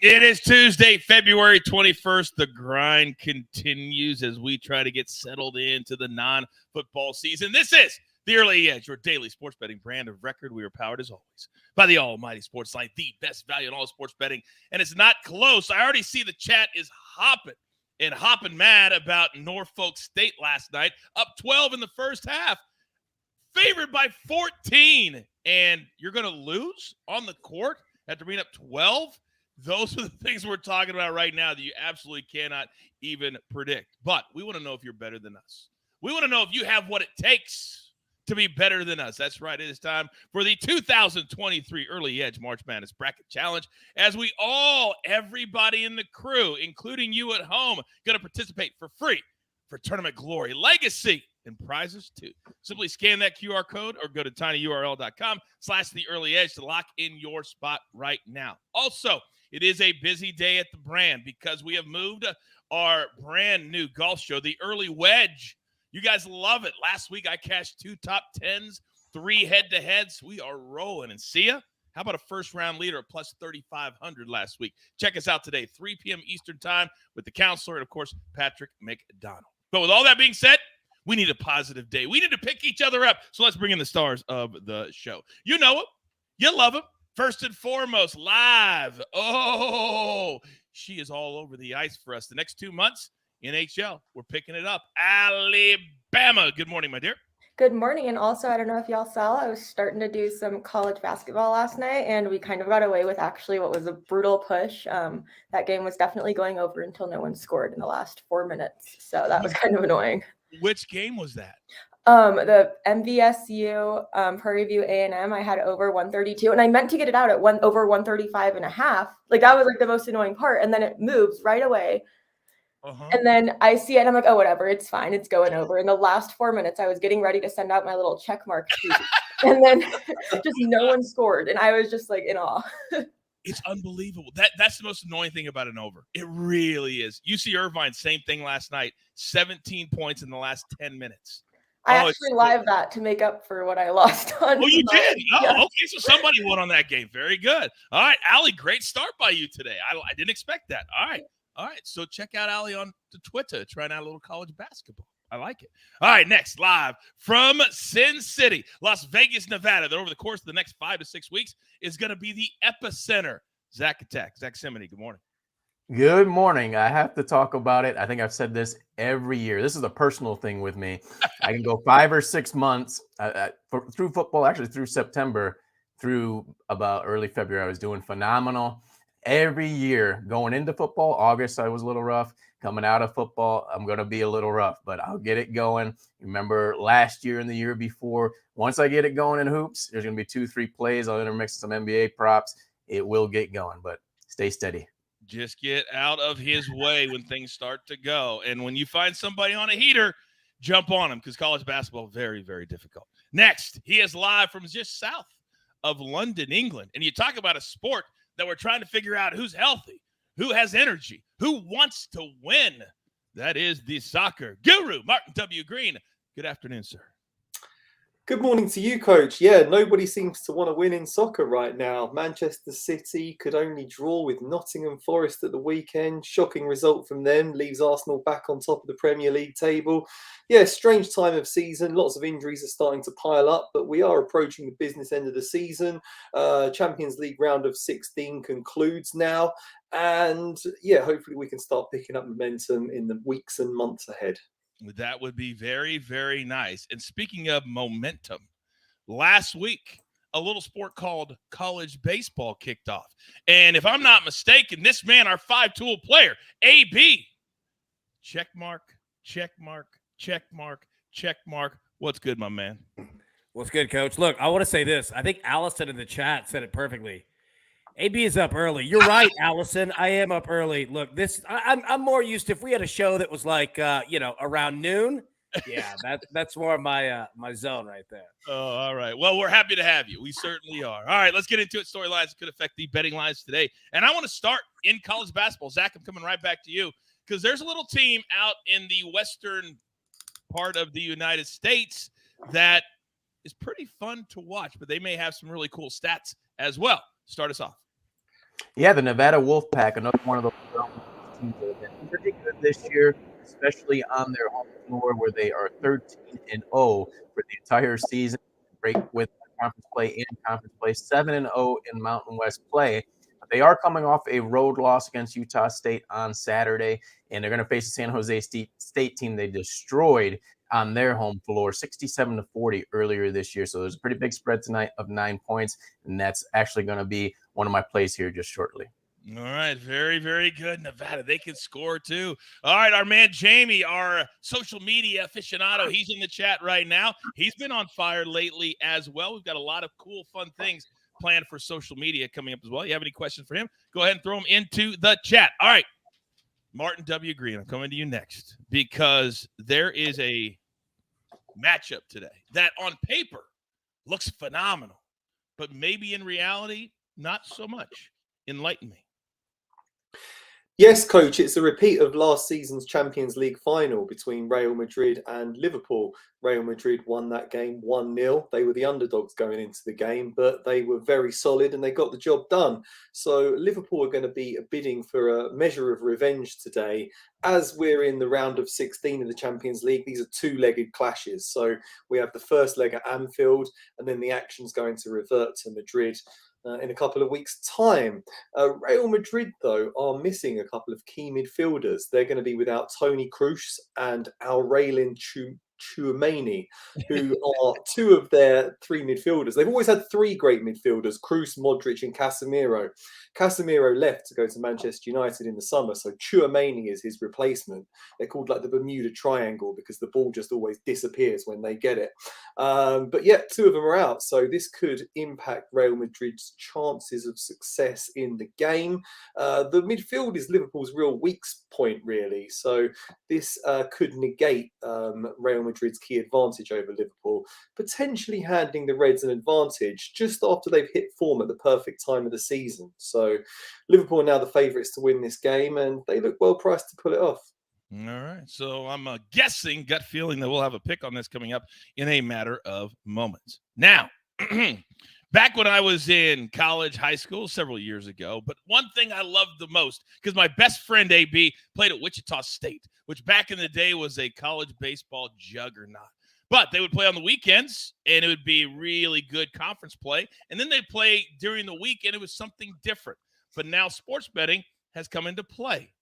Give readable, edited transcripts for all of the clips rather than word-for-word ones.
It is Tuesday, February 21st. The grind continues as we try to get settled into the non-football season. This is the Early Edge, your daily sports betting brand of record. We are powered, as always, by the almighty SportsLine, the best value in all sports betting. And it's not close. I already see the chat is hopping mad about Norfolk State last night. Up 12 in the first half. Favored by 14. And you're going to lose on the court after being up 12? Those are the things we're talking about right now that you absolutely cannot even predict. But we want to know if you're better than us. We want to know if you have what it takes to be better than us. That's right. It is time for the 2023 Early Edge March Madness Bracket Challenge. As everybody in the crew, including you at home, going to participate for free for tournament glory, legacy, and prizes too. Simply scan that QR code or go to tinyurl.com/theearlyedge to lock in your spot right now. Also, it is a busy day at the brand because we have moved our brand new golf show, the Early Wedge. You guys love it. Last week, I cashed 2 top 10s, 3 head-to-heads. We are rolling. And Sia, how about a first-round leader at plus 3,500 last week? Check us out today, 3 p.m. Eastern time with the counselor and, of course, Patrick McDonald. But with all that being said, we need a positive day. We need to pick each other up. So let's bring in the stars of the show. You know them. You love them. First and foremost, live. Oh, she is all over the ice for us. The next 2 months, NHL, we're picking it up. Alabama. Good morning, my dear. Good morning. And also, I don't know if y'all saw, I was starting to do some college basketball last night, and we kind of got away with actually what was a brutal push. That game was definitely going over until no one scored in the last 4 minutes. So that was kind of annoying. Which game was that? The MVSU Prairie View A&M, I had over 132, and I meant to get it out at over 135.5. Like, that was like the most annoying part. And then it moves right away. And then I see it, and I'm like, oh, whatever, it's fine. It's going over. In the last 4 minutes, I was getting ready to send out my little check mark sheet, and then just no one scored. And I was just like in awe. It's unbelievable. That's the most annoying thing about an over. It really is. UC Irvine, same thing last night. 17 points in the last 10 minutes. I actually live that to make up for what I lost on. Oh, you did? Oh, yeah. Okay. So somebody won on that game. Very good. All right, Allie, great start by you today. I didn't expect that. All right. So check out Allie on the Twitter, trying out a little college basketball. I like it. All right, next, live from Sin City, Las Vegas, Nevada, that over the course of the next 5 to 6 weeks is going to be the epicenter. Zack Cimini, good morning. Good morning. I have to talk about it. I think I've said this every year. This is a personal thing with me. I can go 5 or 6 months through football, actually through September, through about early February. I was doing phenomenal. Every year going into football, August, I was a little rough. Coming out of football, I'm going to be a little rough, but I'll get it going. Remember last year and the year before, once I get it going in hoops, there's going to be 2-3 plays. I'll intermix some NBA props. It will get going, but stay steady. Just get out of his way when things start to go. And when you find somebody on a heater, jump on him because college basketball is very, very difficult. Next, he is live from just south of London, England. And you talk about a sport that we're trying to figure out who's healthy, who has energy, who wants to win. That is the soccer guru, Martin W. Green. Good afternoon, sir. Good morning to you, Coach. Yeah, nobody seems to want to win in soccer right now. Manchester City could only draw with Nottingham Forest at the weekend. Shocking result from them. Leaves Arsenal back on top of the Premier League table. Yeah, strange time of season. Lots of injuries are starting to pile up, but we are approaching the business end of the season. Champions League round of 16 concludes now. And yeah, hopefully we can start picking up momentum in the weeks and months ahead. That would be very, very nice. And speaking of momentum, last week, a little sport called college baseball kicked off. And if I'm not mistaken, this man, our 5-tool player, AB, check mark, check mark, check mark, check mark. What's good, my man? What's good, Coach? Look, I want to say this. I think Allison in the chat said it perfectly. AB is up early. You're right, Allison. I am up early. Look, I'm more used to if we had a show that was like around noon. Yeah, that's more my my zone right there. Oh, all right. Well, we're happy to have you. We certainly are. All right, let's get into it. Storylines that could affect the betting lines today. And I want to start in college basketball. Zach, I'm coming right back to you because there's a little team out in the western part of the United States that is pretty fun to watch, but they may have some really cool stats as well. Start us off. Yeah, the Nevada Wolfpack, another one of those teams that have been pretty good this year, especially on their home floor where they are 13-0 for the entire season. Break with conference play and conference play, 7-0 in Mountain West play. But they are coming off a road loss against Utah State on Saturday, and they're going to face the San Jose State team they destroyed on their home floor, 67-40 earlier this year. So there's a pretty big spread tonight of 9 points, and that's actually going to be one of my plays here just shortly. All right, very, very good. Nevada, they can score too. All right, our man Jamie, our social media aficionado, he's in the chat right now. He's been on fire lately as well. We've got a lot of cool, fun things planned for social media coming up as well. You have any questions for him? Go ahead and throw them into the chat. All right, Martin W. Green, I'm coming to you next because there is a matchup today that on paper looks phenomenal, but maybe in reality, not so much. Enlighten me. Yes, coach, it's a repeat of last season's Champions League final between Real Madrid and Liverpool. Real Madrid won that game 1-0. They were the underdogs going into the game, but they were very solid and they got the job done. So Liverpool are going to be bidding for a measure of revenge today. As we're in the round of 16 of the Champions League, these are two-legged clashes. So we have the first leg at Anfield, and then the action's going to revert to Madrid in a couple of weeks' time. Real Madrid, though, are missing a couple of key midfielders. They're going to be without Toni Kroos and Aurelien Tchouameni, who are two of their three midfielders. They've always had three great midfielders, Kroos, Modric and Casemiro. Casemiro left to go to Manchester United in the summer, so Tchouameni is his replacement. They're called like the Bermuda Triangle because the ball just always disappears when they get it. But yet two of them are out, so this could impact Real Madrid's chances of success in the game. The midfield is Liverpool's real weak point, really, so this could negate Real Madrid's key advantage over Liverpool, potentially handing the Reds an advantage just after they've hit form at the perfect time of the season. So Liverpool are now the favourites to win this game, and they look well priced to pull it off. All right. So I'm guessing, gut feeling, that we'll have a pick on this coming up in a matter of moments. Now, back when I was in college, high school, several years ago, but one thing I loved the most, because my best friend, AB, played at Wichita State, which back in the day was a college baseball juggernaut. But they would play on the weekends, and it would be really good conference play. And then they'd play during the week, and it was something different. But now sports betting has come into play.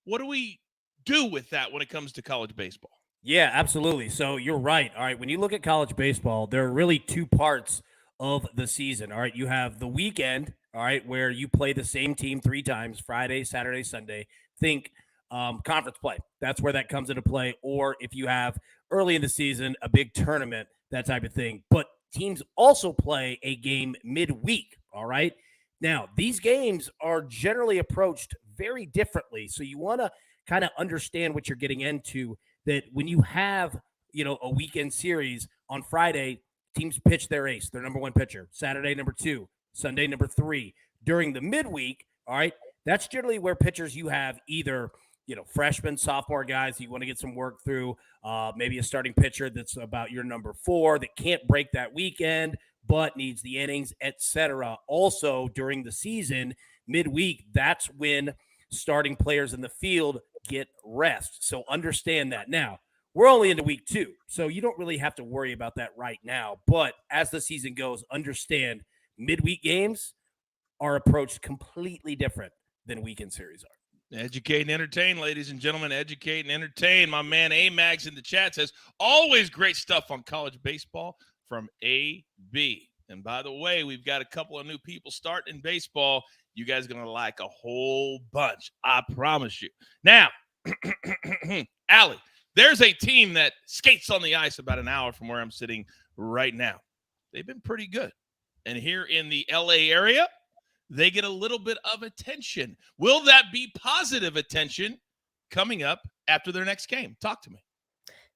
What do we do with that when it comes to college baseball? Yeah, absolutely. So you're right. All right, when you look at college baseball, there are really two parts of the season. All right, you have the weekend, all right, where you play the same team 3 times, Friday, Saturday, Sunday. Think conference play. That's where that comes into play. Or if you have early in the season, a big tournament, that type of thing. But teams also play a game midweek, all right? Now, these games are generally approached very differently. So you want to kind of understand what you're getting into, that when you have, a weekend series on Friday, teams pitch their ace, their number 1 pitcher, Saturday, number 2, Sunday, number 3. During the midweek, all right, that's generally where pitchers you have either, freshmen, sophomore guys you want to get some work through, maybe a starting pitcher that's about your number 4 that can't break that weekend, but needs the innings, etc. Also, during the season, midweek, that's when starting players in the field get rest. So understand that. Now, we're only into week 2, so you don't really have to worry about that right now. But as the season goes, understand midweek games are approached completely different than weekend series are. Educate and entertain, ladies and gentlemen. Educate and entertain. My man A-Mags in the chat says, always great stuff on college baseball from AB. And by the way, we've got a couple of new people starting in baseball. You guys are going to like a whole bunch. I promise you. Now, Allie, there's a team that skates on the ice about an hour from where I'm sitting right now. They've been pretty good. And here in the LA area, they get a little bit of attention. Will that be positive attention coming up after their next game? Talk to me.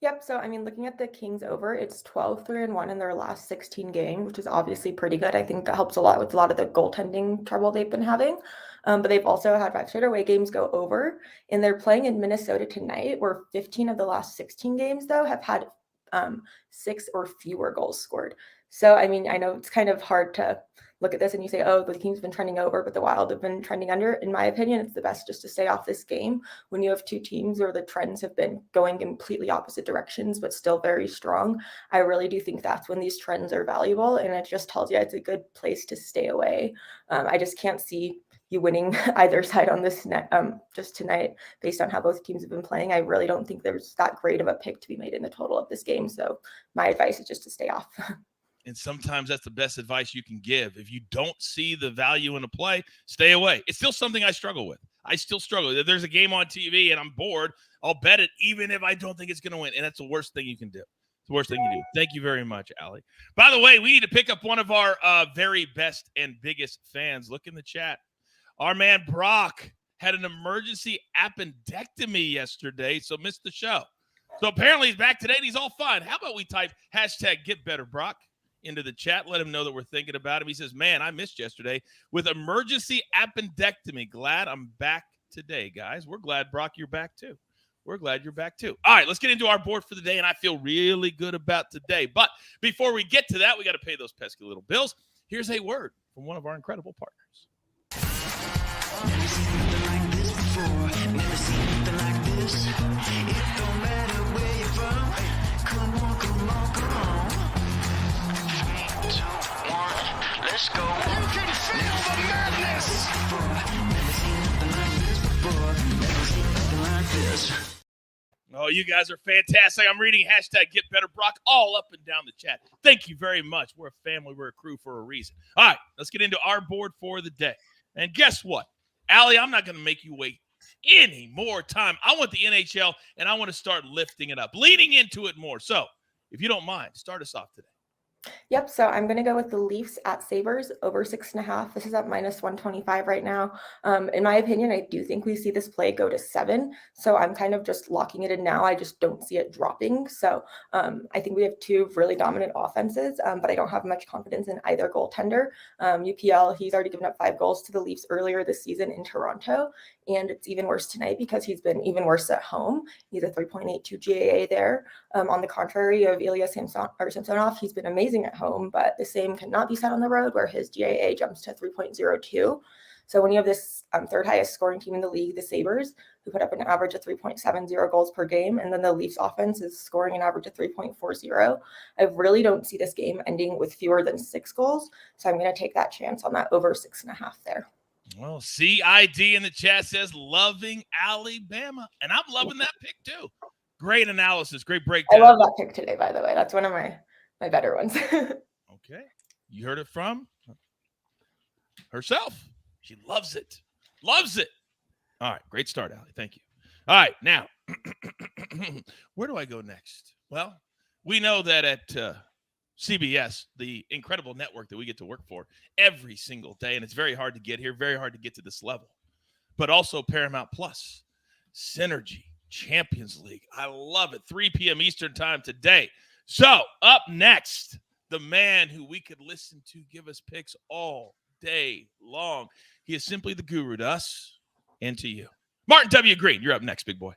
Yep. So, looking at the Kings over, it's 12-3-1 in their last 16 games, which is obviously pretty good. I think that helps a lot with a lot of the goaltending trouble they've been having. But they've also had 5 straight away games go over, and they're playing in Minnesota tonight, where 15 of the last 16 games, though, have had 6 or fewer goals scored. So, I know it's kind of hard to look at this and you say, oh, the team's been trending over, but the Wild have been trending under. In my opinion, it's the best just to stay off this game when you have two teams where the trends have been going completely opposite directions, but still very strong. I really do think that's when these trends are valuable, and it just tells you it's a good place to stay away. I just can't see you winning either side on this just tonight based on how both teams have been playing. I really don't think there's that great of a pick to be made in the total of this game. So my advice is just to stay off. And sometimes that's the best advice you can give. If you don't see the value in a play, stay away. It's still something I struggle with. I still struggle. If there's a game on TV and I'm bored, I'll bet it even if I don't think it's going to win. And that's the worst thing you can do. It's the worst thing you do. Thank you very much, Allie. By the way, we need to pick up one of our very best and biggest fans. Look in the chat. Our man Brock had an emergency appendectomy yesterday, so missed the show. So apparently he's back today and he's all fine. How about we type hashtag get better, Brock, into the chat. Let him know that we're thinking about him. He says, man, I missed yesterday with emergency appendectomy. Glad I'm back today, guys. We're glad, Brock, you're back too. We're glad you're back too. All right, let's get into our board for the day, and I feel really good about today. But before we get to that, we got to pay those pesky little bills. Here's a word from one of our incredible partners. Never seen nothing like this before. Never seen nothing like this. It don't matter where you're from. Come on, come on, come on. 3, 2, 1, let's go. You can feel the madness. Never seen nothing like this before. Never seen nothing like this. Oh, you guys are fantastic. I'm reading hashtag get better, Brock, all up and down the chat. Thank you very much. We're a family. We're a crew for a reason. All right, let's get into our board for the day. And guess what? Allie, I'm not going to make you wait any more time. I want the NHL, and I want to start lifting it up, leaning into it more. So if you don't mind, start us off today. Yep. So I'm going to go with the Leafs at Sabres over 6.5. This is at -125 right now. In my opinion, I do think we see this play go to 7. So I'm kind of just locking it in now. I just don't see it dropping. So I think we have two really dominant offenses, but I don't have much confidence in either goaltender. UPL, he's already given up 5 goals to the Leafs earlier this season in Toronto. And it's even worse tonight because he's been even worse at home. He's a 3.82 GAA there. On the contrary of Ilya Samsonov, he's been amazing at home, but the same cannot be said on the road where his GAA jumps to 3.02. So when you have this third highest scoring team in the league, the Sabres, who put up an average of 3.70 goals per game, and then the Leafs offense is scoring an average of 3.40, I really don't see this game ending with fewer than 6 goals. So I'm going to take that chance on that over 6.5 there. Well, CID in the chat says loving Alabama, and I'm loving that pick too. Great analysis, great breakdown. I love that pick today, by the way. That's one of my better ones. Okay. You heard it from herself. She loves it. Loves it. All right. Great start, Allie. Thank you. All right. Now, where do I go next? Well, we know that at CBS, the incredible network that we get to work for every single day, and it's very hard to get here, very hard to get to this level, but also Paramount Plus, Synergy, Champions League. I love it. 3 p.m. Eastern time today. So up next, the man who we could listen to give us picks all day long. He is simply the guru to us and to you. Martin W. Green, you're up next, big boy.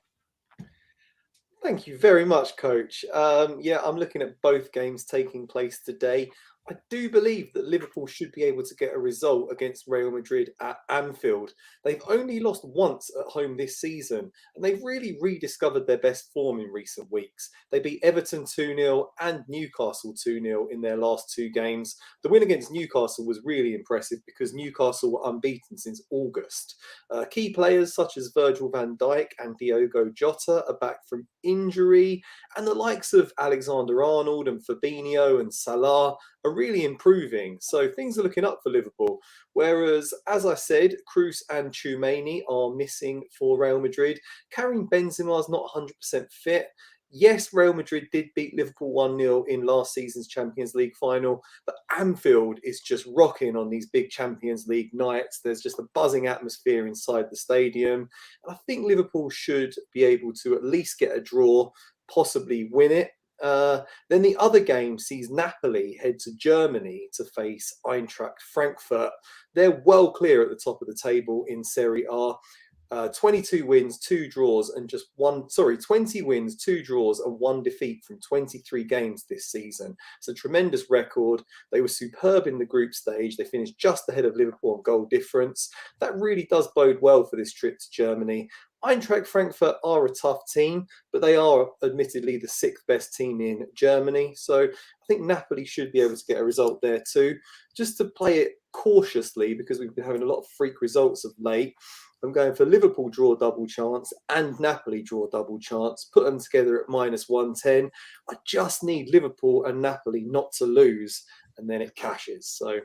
Thank you very much, Coach. I'm looking at both games taking place today. I do believe that Liverpool should be able to get a result against Real Madrid at Anfield. They've only lost once at home this season, and they've really rediscovered their best form in recent weeks. They beat Everton 2-0 and Newcastle 2-0 in their last 2 games. The win against Newcastle was really impressive because Newcastle were unbeaten since August. Key players such as Virgil van Dijk and Diogo Jota are back from injury, and the likes of Alexander-Arnold and Fabinho and Salah are really improving. So things are looking up for Liverpool. Whereas, as I said, Kroos and Tchouameni are missing for Real Madrid. Karim Benzema is not 100% fit. Yes, Real Madrid did beat Liverpool 1-0 in last season's Champions League final, but Anfield is just rocking on these big Champions League nights. There's just a buzzing atmosphere inside the stadium. I think Liverpool should be able to at least get a draw, possibly win it. Then the other game sees Napoli head to Germany to face Eintracht Frankfurt. They're well clear at the top of the table in Serie A. 22 wins, 2 draws, and 20 wins, 2 draws, and 1 defeat from 23 games this season. It's a tremendous record. They were superb in the group stage. They finished just ahead of Liverpool on goal difference. That really does bode well for this trip to Germany. Eintracht Frankfurt are a tough team, but they are admittedly the 6th best team in Germany. So I think Napoli should be able to get a result there too. Just to play it cautiously, because we've been having a lot of freak results of late, I'm going for Liverpool draw double chance and Napoli draw double chance. Put them together at -110. I just need Liverpool and Napoli not to lose, and then it cashes. So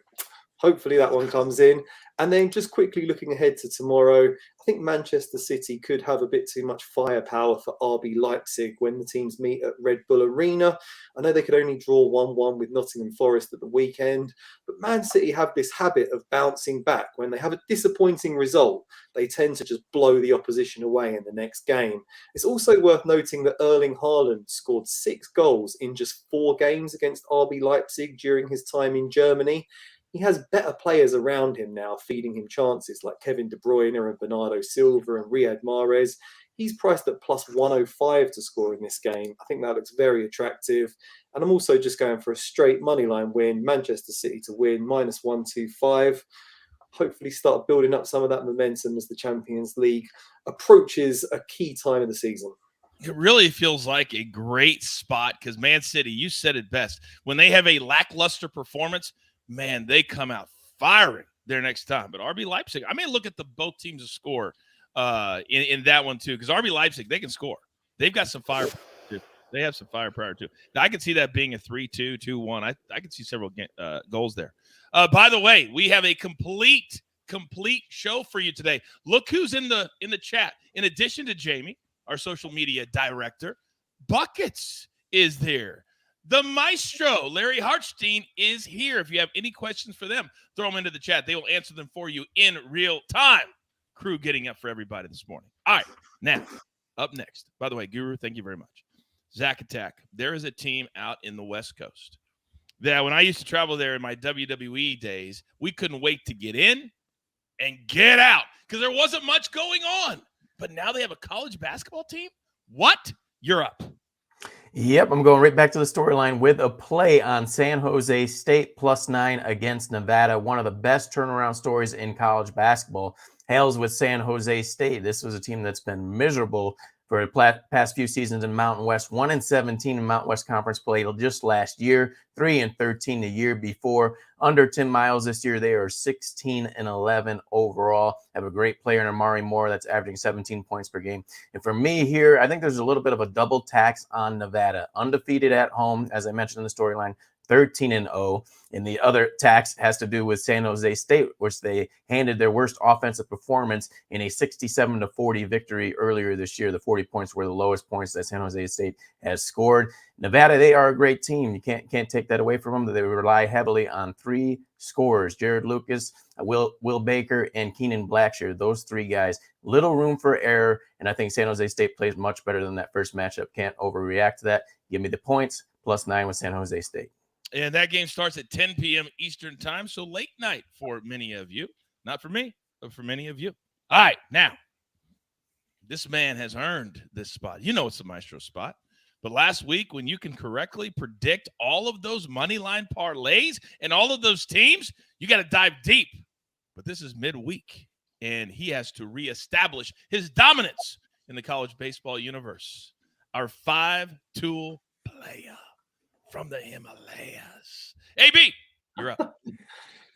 hopefully that one comes in. And then just quickly looking ahead to tomorrow, I think Manchester City could have a bit too much firepower for RB Leipzig when the teams meet at Red Bull Arena. I know they could only draw 1-1 with Nottingham Forest at the weekend, but Man City have this habit of bouncing back. When they have a disappointing result, they tend to just blow the opposition away in the next game. It's also worth noting that Erling Haaland scored 6 goals in just 4 games against RB Leipzig during his time in Germany. He has better players around him now, feeding him chances like Kevin De Bruyne and Bernardo Silva and Riyad Mahrez. He's priced at +105 to score in this game. I think that looks very attractive. And I'm also just going for a straight moneyline win, Manchester City to win, -125. Hopefully start building up some of that momentum as the Champions League approaches a key time of the season. It really feels like a great spot because Man City, you said it best. When they have a lackluster performance, man, they come out firing their next time. But RB Leipzig, I may look at both teams to score in that one too, because RB Leipzig, they can score. They've got some firepower too. They have some firepower too. Now, I can see that being a 3-2, 2-1. I can see several goals there. By the way, we have a complete show for you today. Look who's in the chat. In addition to Jamie, our social media director, Buckets is there. The maestro, Larry Hartstein, is here. If you have any questions for them, throw them into the chat. They will answer them for you in real time. Crew getting up for everybody this morning. All right, now, up next. By the way, Guru, thank you very much. Zack Attack. There is a team out in the West Coast that when I used to travel there in my WWE days, we couldn't wait to get in and get out because there wasn't much going on. But now they have a college basketball team? What? You're up. Yep, I'm going right back to the storyline with a play on San Jose State +9 against Nevada. One of the best turnaround stories in college basketball hails with San Jose State. This was a team that's been miserable for the past few seasons in Mountain West. 1-17 in Mountain West Conference play just last year. 3-13 the year before. Under Tim Miles this year, they are 16-11 overall. Have a great player in Amari Moore that's averaging 17 points per game. And for me here, I think there's a little bit of a double tax on Nevada. Undefeated at home, as I mentioned in the storyline, 13-0. And the other tax has to do with San Jose State, which they handed their worst offensive performance in a 67-40 victory earlier this year. The 40 points were the lowest points that San Jose State has scored. Nevada, they are a great team. You can't take that away from them. They rely heavily on 3 scorers: Jared Lucas, Will Baker, and Keenan Blackshear. Those 3 guys. Little room for error, and I think San Jose State plays much better than that first matchup. Can't overreact to that. Give me the points, +9 with San Jose State. And that game starts at 10 p.m. Eastern time, so late night for many of you. Not for me, but for many of you. All right, now, this man has earned this spot. You know it's the Maestro spot. But last week, when you can correctly predict all of those money line parlays and all of those teams, you got to dive deep. But this is midweek, and he has to reestablish his dominance in the college baseball universe. Our 5-tool player from the Himalayas. AB, you're up.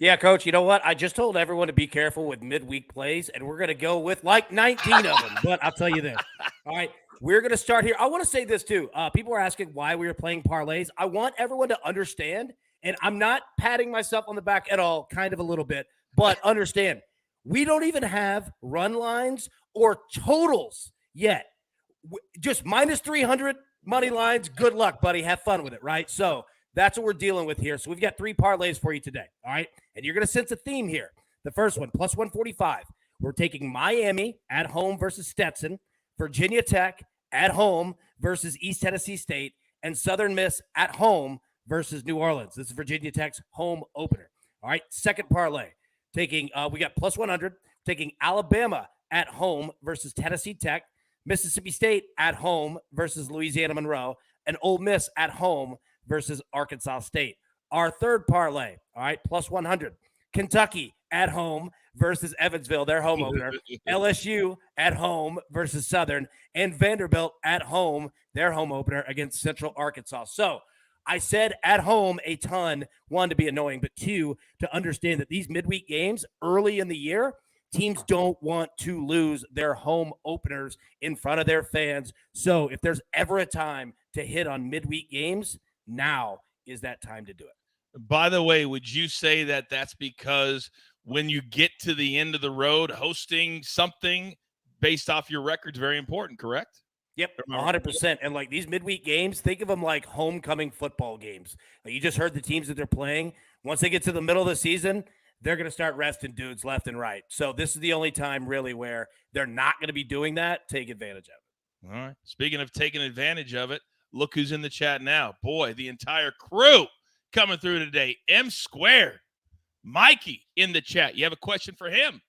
Yeah, Coach, you know what? I just told everyone to be careful with midweek plays, and we're going to go with like 19 of them. But I'll tell you this. All right, we're going to start here. I want to say this, too. People are asking why we are playing parlays. I want everyone to understand, and I'm not patting myself on the back at all, kind of a little bit, but understand, we don't even have run lines or totals yet. Just -300 money lines. Good luck, buddy. Have fun with it, right? So that's what we're dealing with here. So we've got 3 parlays for you today, all right? And you're going to sense a theme here. The first one, +145. We're taking Miami at home versus Stetson, Virginia Tech at home versus East Tennessee State, and Southern Miss at home versus New Orleans. This is Virginia Tech's home opener. All right, second parlay. We got +100, taking Alabama at home versus Tennessee Tech, Mississippi State at home versus Louisiana Monroe, and Ole Miss at home versus Arkansas State. Our third parlay, all right, plus 100. Kentucky at home versus Evansville, their home opener. LSU at home versus Southern, and Vanderbilt at home, their home opener against Central Arkansas. So I said at home a ton, one, to be annoying, but two, to understand that these midweek games early in the year, teams don't want to lose their home openers in front of their fans. So if there's ever a time to hit on midweek games, now is that time to do it. By the way, would you say that that's because when you get to the end of the road, hosting something based off your record is very important, correct? Yep, 100%. And like these midweek games, think of them like homecoming football games. Like you just heard the teams that they're playing. Once they get to the middle of the season, they're going to start resting dudes left and right. So this is the only time really where they're not going to be doing that. Take advantage of it. All right. Speaking of taking advantage of it, look who's in the chat now. Boy, the entire crew coming through today. M Squared. Mikey in the chat. You have a question for him?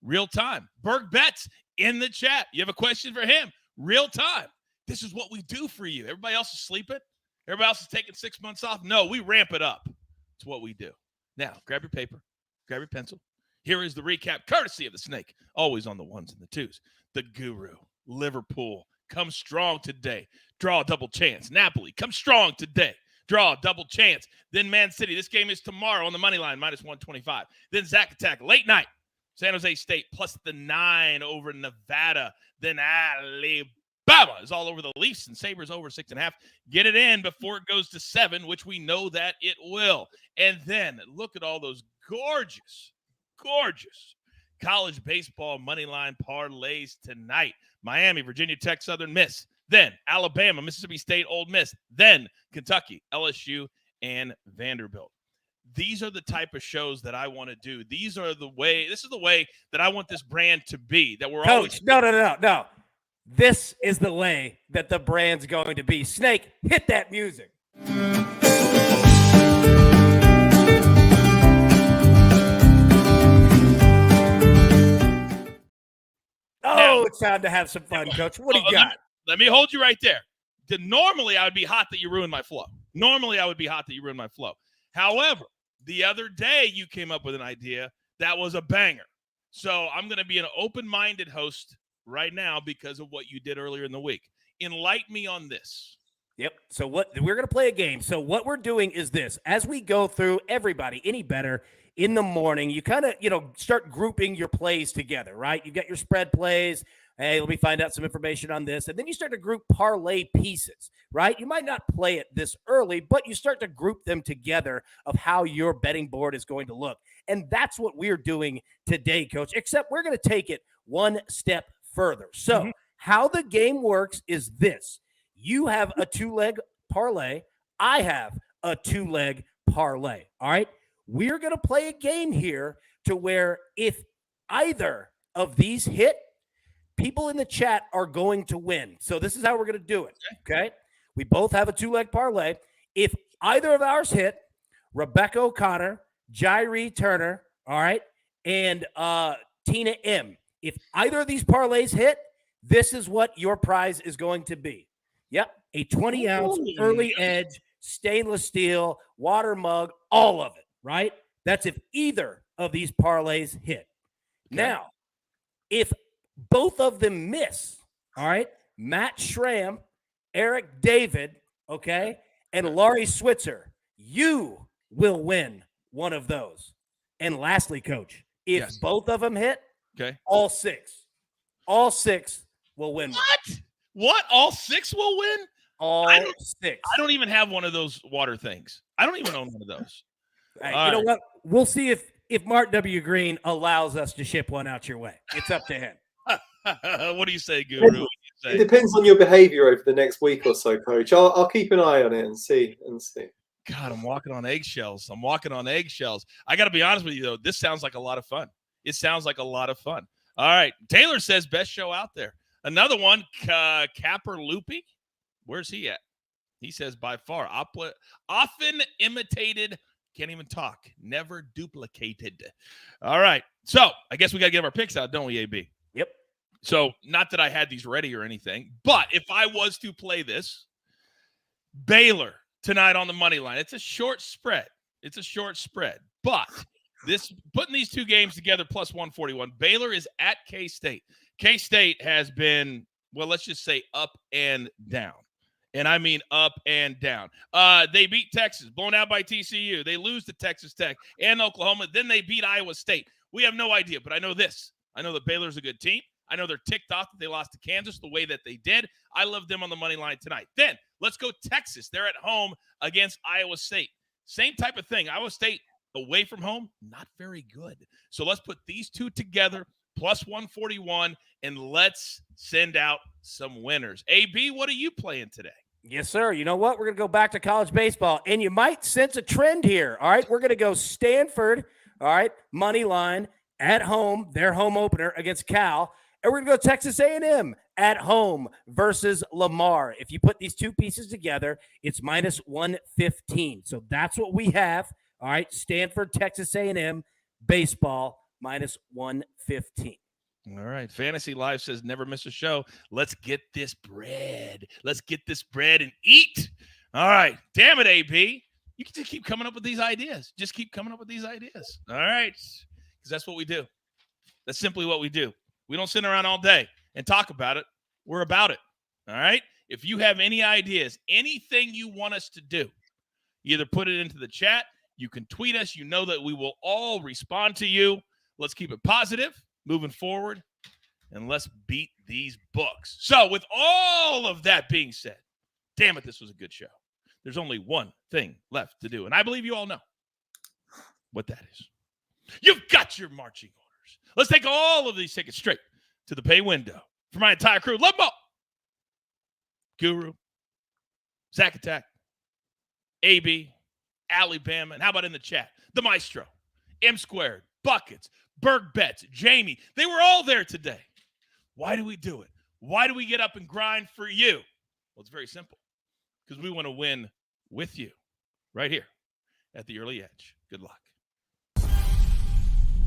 Real time. Berg Betts in the chat. You have a question for him? Real time. This is what we do for you. Everybody else is sleeping. Everybody else is taking 6 months off. No, we ramp it up. It's what we do. Now, grab your paper. Grab your pencil. Here is the recap, courtesy of the Snake. Always on the ones and the twos. The Guru. Liverpool. Come strong today. Draw a double chance. Napoli. Come strong today. Draw a double chance. Then Man City. This game is tomorrow on the money line, minus 125. Then Zack Attack. Late night. San Jose State plus the 9 over Nevada. Then Alabama is all over the Leafs and Sabres over 6.5. Get it in before it goes to 7, which we know that it will. And then look at all those gorgeous college baseball money line parlays tonight. Miami, Virginia Tech, Southern Miss. Then Alabama, Mississippi State, Ole Miss. Then Kentucky, LSU, and Vanderbilt. These are the type of shows that I want to do. This is the way that I want this brand to be. That we're Coach, always no. This is the way that the brand's going to be. Snake, hit that music. Oh, it's time to have some fun, Coach. What do you got? Let me hold you right there. Normally, I would be hot that you ruined my flow. However, the other day you came up with an idea that was a banger. So I'm going to be an open-minded host right now because of what you did earlier in the week. Enlighten me on this. Yep. So we're going to play a game. So what we're doing is this. As we go through everybody, any better in the morning, you kind of, start grouping your plays together, right? You got your spread plays. Hey, let me find out some information on this. And then you start to group parlay pieces, right? You might not play it this early, but you start to group them together of how your betting board is going to look. And that's what we're doing today, Coach, except we're going to take it one step further. So how the game works is this. You have a 2-leg parlay. I have a 2-leg parlay, all right? We're going to play a game here to where if either of these hit, people in the chat are going to win. So this is how we're going to do it, okay? We both have a 2-leg parlay. If either of ours hit, Rebecca O'Connor, Jairee Turner, all right, and Tina M. If either of these parlays hit, this is what your prize is going to be. Yep, a 20-ounce early edge, stainless steel, water mug, all of it, right? That's if either of these parlays hit. Okay. Now, if both of them miss, all right, Matt Schramm, Eric David, okay, and Laurie Switzer, you will win one of those. And lastly, Coach, if both of them hit, all six will win. What? All 6 will win? All 6. I don't even have one of those water things. I don't even own one of those. Hey, you know what? We'll see if Mark W. Green allows us to ship one out your way. It's up to him. What do you say, Guru? It depends on your behavior over the next week or so, Coach. I'll keep an eye on it and see. God, I'm walking on eggshells. I got to be honest with you, though. This sounds like a lot of fun. All right. Taylor says best show out there. Another one, Capper Loopy. Where's he at? He says by far. Often imitated. Can't even talk. Never duplicated. All right. So I guess we got to give our picks out, don't we, AB? Yep. So not that I had these ready or anything, but if I was to play this, Baylor tonight on the money line. It's a short spread. But this putting these two games together plus 141. Baylor is at K-State. K-State has been, well, let's just say up and down. And I mean up and down. They beat Texas, blown out by TCU. They lose to Texas Tech and Oklahoma. Then they beat Iowa State. We have no idea, but I know this. I know that Baylor's a good team. I know they're ticked off that they lost to Kansas the way that they did. I love them on the money line tonight. Then let's go Texas. They're at home against Iowa State. Same type of thing. Iowa State away from home, not very good. So let's put these two together, plus 141, and let's send out some winners. AB, what are you playing today? Yes, sir. You know what? We're going to go back to college baseball, and you might sense a trend here. All right, we're going to go Stanford, all right, money line at home, their home opener against Cal. And we're going to go Texas A&M at home versus Lamar. If you put these two pieces together, it's minus 115. So that's what we have. All right, Stanford, Texas A&M, baseball, minus 115. All right. Fantasy Live says never miss a show. Let's get this bread. Let's get this bread and eat. All right. Damn it, AB. You can just keep coming up with these ideas. Just keep coming up with these ideas. All right. Because that's what we do. That's simply what we do. We don't sit around all day and talk about it. We're about it. All right. If you have any ideas, anything you want us to do, either put it into the chat. You can tweet us. You know that we will all respond to you. Let's keep it positive, moving forward, and let's beat these books. So with all of that being said, damn it, this was a good show. There's only one thing left to do, and I believe you all know what that is. You've got your marching orders. Let's take all of these tickets straight to the pay window. For my entire crew, love them all. Guru, Zack Attack, AB, Alabama, and how about in the chat? The Maestro, M Squared, Buckets, Berg Betts, Jamie. They were all there today. Why do we do it? Why do we get up and grind for you? Well, it's very simple. Because we want to win with you right here at the Early Edge. Good luck.